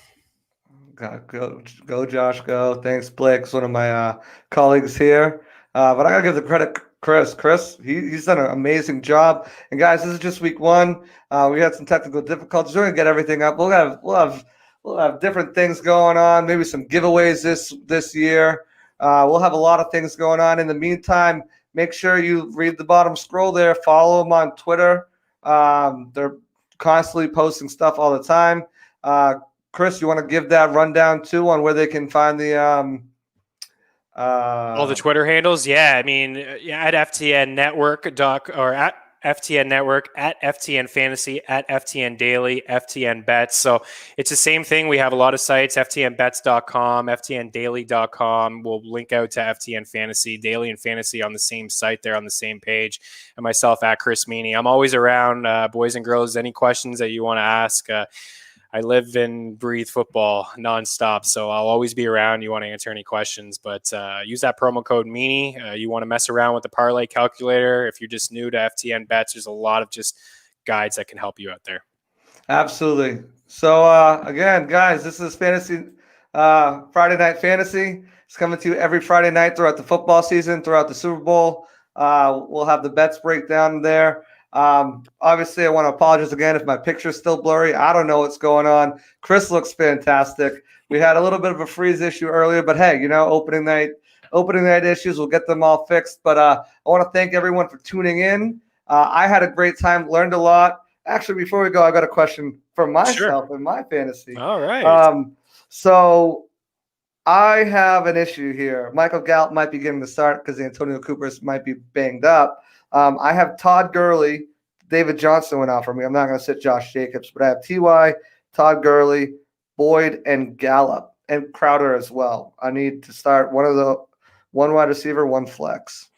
Go, Josh, go. Thanks, Blake. It's one of my colleagues here. But I got to give the credit Chris. Chris, he's done an amazing job. And, guys, this is just week 1. We had some technical difficulties. We're going to get everything up. We'll have different things going on, maybe some giveaways this year. We'll have a lot of things going on. In the meantime, make sure you read the bottom scroll there. Follow them on Twitter. They're constantly posting stuff all the time. Chris, you want to give that rundown too on where they can find the all the Twitter handles? Yeah, I mean, at FTN Network or at FTN Network, at FTN Fantasy, at FTN Daily, FTN Bets. So it's the same thing. We have a lot of sites: FTNBets.com, FTNDaily.com. We'll link out to FTN Fantasy, Daily and Fantasy on the same site there on the same page. And myself at Chris Meany. I'm always around, boys and girls. Any questions that you want to ask? I live and breathe football nonstop, so I'll always be around. You want to answer any questions, but use that promo code Meany. You want to mess around with the parlay calculator. If you're just new to FTN Bets, there's a lot of just guides that can help you out there. Absolutely. So again, guys, this is Fantasy Friday Night Fantasy. It's coming to you every Friday night throughout the football season, throughout the Super Bowl. We'll have the bets breakdown there. Obviously, I want to apologize again if my picture's still blurry. I don't know what's going on. Chris looks fantastic. We had a little bit of a freeze issue earlier, but hey, opening night issues, we'll get them all fixed. But I want to thank everyone for tuning in. I had a great time, learned a lot. Actually, before we go, I got a question for myself and my fantasy. All right. So I have an issue here. Michael Gallup might be getting the start because Antonio Coopers might be banged up. I have Todd Gurley. David Johnson went out for me. I'm not going to sit Josh Jacobs, but I have T.Y., Todd Gurley, Boyd, and Gallup, and Crowder as well. I need to start one wide receiver, one flex.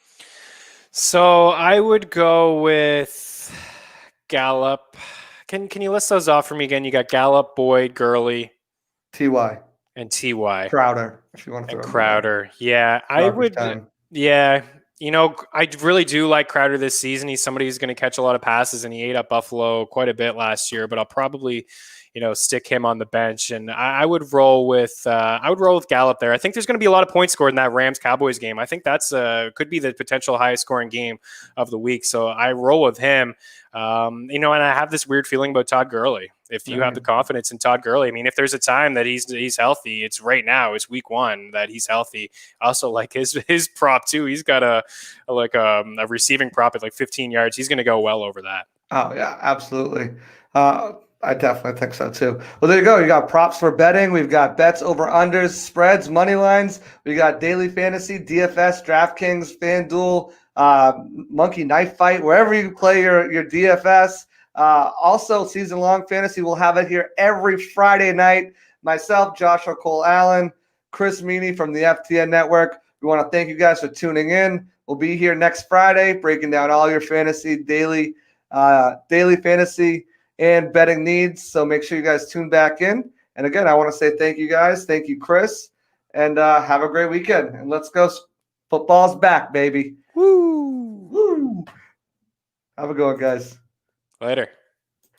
So I would go with Gallup. Can you list those off for me again? You got Gallup, Boyd, Gurley, T.Y. and T.Y. Crowder, if you want to throw and Crowder. Yeah, I would. Time. Yeah. I really do like Crowder this season. He's somebody who's going to catch a lot of passes, and he ate up Buffalo quite a bit last year. But I'll probably, stick him on the bench, and I would roll with Gallup there. I think there's going to be a lot of points scored in that Rams-Cowboys game. I think that's could be the potential highest scoring game of the week. So I roll with him. And I have this weird feeling about Todd Gurley. If you have the confidence in Todd Gurley, I mean, if there's a time that he's healthy, it's right now. It's week 1 that he's healthy. Also, like his prop too. He's got a receiving prop at like 15 yards. He's going to go well over that. Oh yeah, absolutely. I definitely think so too. Well, there you go. You got props for betting. We've got bets, over unders, spreads, money lines. We got daily fantasy, DFS, DraftKings, FanDuel, Monkey Knife Fight, wherever you play your DFS. Also, season-long fantasy, we'll have it here every Friday night. Myself, Joshua Cole Allen, Chris Meany from the FTN Network. We want to thank you guys for tuning in. We'll be here next Friday breaking down all your fantasy, daily fantasy and betting needs. So make sure you guys tune back in. And again, I want to say thank you guys. Thank you, Chris. And have a great weekend. And let's go. Football's back, baby. Woo! Have a good one, guys. Later.